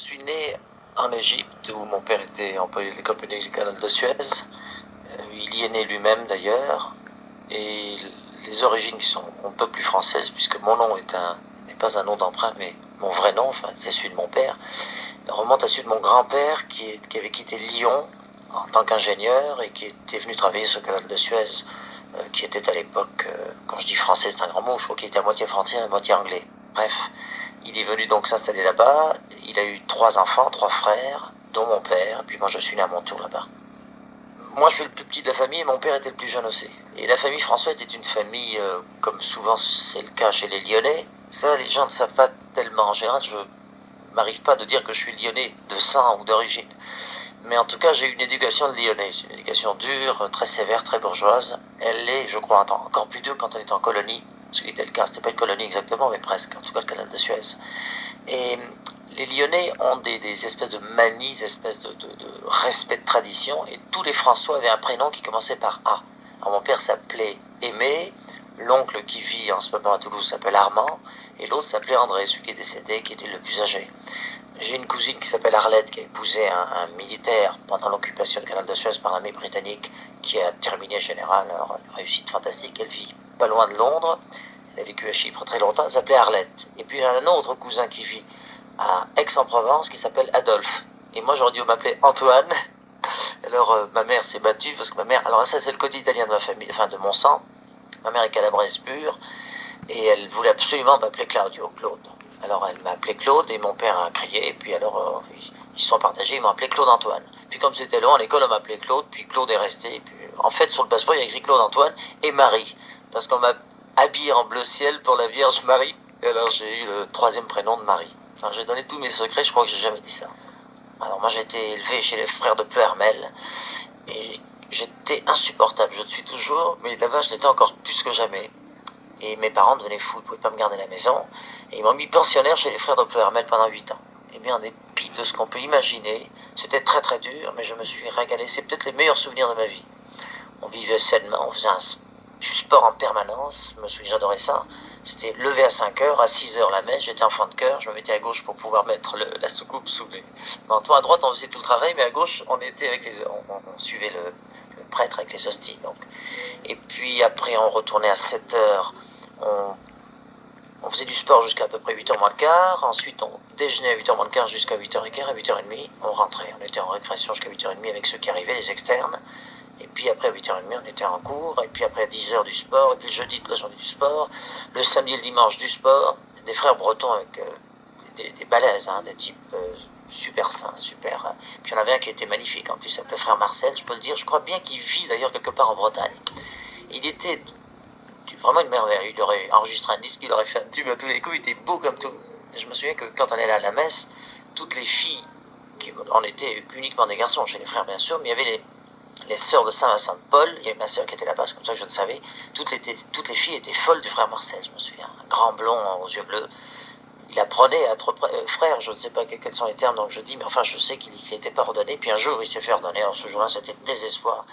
suis né en Égypte où mon père était employé des compagnies du canal de Suez. Il y est né lui-même d'ailleurs. Et les origines qui sont un peu plus françaises, puisque mon nom n'est pas un nom d'emprunt, mais mon vrai nom, enfin c'est celui de mon père, remonte à celui de mon grand-père qui avait quitté Lyon en tant qu'ingénieur et qui était venu travailler sur le canal de Suez, qui était à l'époque, quand je dis français c'est un grand mot, je crois qu'il était à moitié français, à moitié anglais. Bref, il est venu donc s'installer là-bas, il a eu 3 enfants, 3 frères, dont mon père, puis moi je suis né à mon tour là-bas. Moi je suis le plus petit de la famille et mon père était le plus jeune aussi. Et la famille François était une famille, comme souvent c'est le cas chez les Lyonnais. Ça les gens ne savent pas tellement. En général je m'arrive pas de dire que je suis lyonnais de sang ou d'origine. Mais en tout cas j'ai eu une éducation de lyonnais. C'est une éducation dure, très sévère, très bourgeoise. Elle l'est, je crois, encore plus dure quand on est en colonie. Ce qui était le cas, c'était pas une colonie exactement, mais presque, en tout cas le canal de Suez. Et les Lyonnais ont des espèces de manies, des espèces de respect de tradition, et tous les François avaient un prénom qui commençait par A. Alors mon père s'appelait Aimé, l'oncle qui vit en ce moment à Toulouse s'appelle Armand, et l'autre s'appelait André, celui qui est décédé, qui était le plus âgé. J'ai une cousine qui s'appelle Arlette, qui a épousé un militaire pendant l'occupation du canal de Suez par l'armée britannique, qui a terminé général, une réussite fantastique. Elle vit pas loin de Londres, elle a vécu à Chypre très longtemps, elle s'appelait Arlette. Et puis j'ai un autre cousin qui vit à Aix-en-Provence qui s'appelle Adolphe. Et moi j'aurais dû m'appeler Antoine. Alors ma mère s'est battue parce que ma mère, alors ça c'est le côté italien de ma famille, enfin de mon sang. Ma mère est calabraise pure et elle voulait absolument m'appeler Claude. Alors elle m'a appelé Claude et mon père a crié et puis alors ils se sont partagés, ils m'ont appelé Claude Antoine. Puis comme c'était long à l'école on m'appelait Claude, puis Claude est resté. Et puis, en fait sur le passeport il y a écrit Claude Antoine et Marie parce qu'on m'a habillé en bleu ciel pour la Vierge Marie. Et alors j'ai eu le 3e prénom de Marie. Alors j'ai donné tous mes secrets, je crois que j'ai jamais dit ça. Alors moi j'ai été élevé chez les frères de Pleuhermel et j'étais insupportable, je le suis toujours, mais là-bas je l'étais encore plus que jamais. Et mes parents devenaient fous, ils ne pouvaient pas me garder à la maison. Et ils m'ont mis pensionnaire chez les frères de Pleuhermel pendant 8 ans. Et bien en dépit de ce qu'on peut imaginer, c'était très très dur, mais je me suis régalé. C'est peut-être les meilleurs souvenirs de ma vie. On vivait sainement, on faisait du sport en permanence, je me souviens, j'adorais ça. C'était levé à 5h, à 6h la messe, j'étais enfant de chœur, je me mettais à gauche pour pouvoir mettre la soucoupe sous les manteaux. À droite on faisait tout le travail, mais à gauche on était avec on suivait le prêtre avec les hosties. Donc. Et puis après on retournait à 7h, on faisait du sport jusqu'à à peu près 8h moins le quart, ensuite on déjeunait à 8h moins le quart jusqu'à 8h15, à 8h30 on rentrait, on était en récréation jusqu'à 8h30 avec ceux qui arrivaient, les externes. Et puis après à 8h30 on était en cours, et puis après à 10h du sport, et puis le jeudi toute la journée du sport, le samedi et le dimanche du sport, des frères bretons avec des balèzes, des types super sains, super. Puis il y en avait un qui était magnifique, en plus il s'appelait frère Marcel, je peux le dire, je crois bien qu'il vit d'ailleurs quelque part en Bretagne. Il était vraiment une merveille, il aurait enregistré un disque, il aurait fait un tube à tous les coups, il était beau comme tout. Et je me souviens que quand on allait à la messe, toutes les filles, on était uniquement des garçons chez les frères bien sûr, mais il y avait les sœurs de Saint-Vincent de Paul, il y avait ma sœur qui était là-bas, c'est comme ça que je le savais, toutes les filles étaient folles du frère Marcel, je me souviens, un grand blond aux yeux bleus. Il apprenait à être frère, je ne sais pas quels sont les termes, donc je dis, mais enfin je sais qu'il n'était pas ordonné, puis un jour il s'est fait ordonner, alors ce jour-là c'était le désespoir.